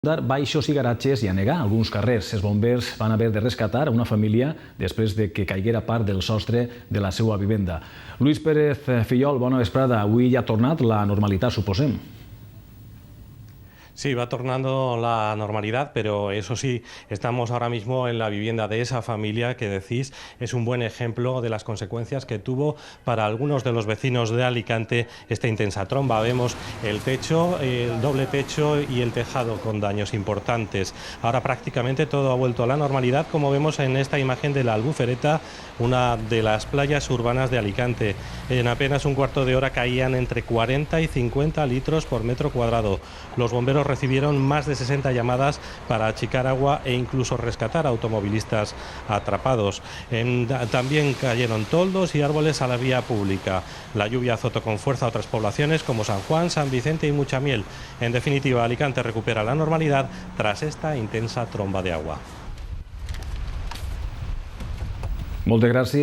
Baixos i garatges i anegar alguns carrers. Els bombers van haver de rescatar a una família després de que caiguera part del sostre de la seva vivenda. Luis Pérez Fillol, bona vesprada. Avui ja ha tornat la normalitat, suposem. Sí, va tornando la normalidad, pero eso sí, estamos ahora mismo en la vivienda de esa familia que decís es un buen ejemplo de las consecuencias que tuvo para algunos de los vecinos de Alicante esta intensa tromba. Vemos el techo, el doble techo y el tejado con daños importantes. Ahora prácticamente todo ha vuelto a la normalidad, como vemos en esta imagen de la Albufereta, una de las playas urbanas de Alicante. En apenas un cuarto de hora caían entre 40 y 50 litros por metro cuadrado. Los bomberos recibieron más de 60 llamadas para achicar agua e incluso rescatar a automovilistas atrapados. También cayeron toldos y árboles a la vía pública. La lluvia azotó con fuerza a otras poblaciones como San Juan, San Vicente y Muchamiel. En definitiva, Alicante recupera la normalidad tras esta intensa tromba de agua. Moltes gràcies.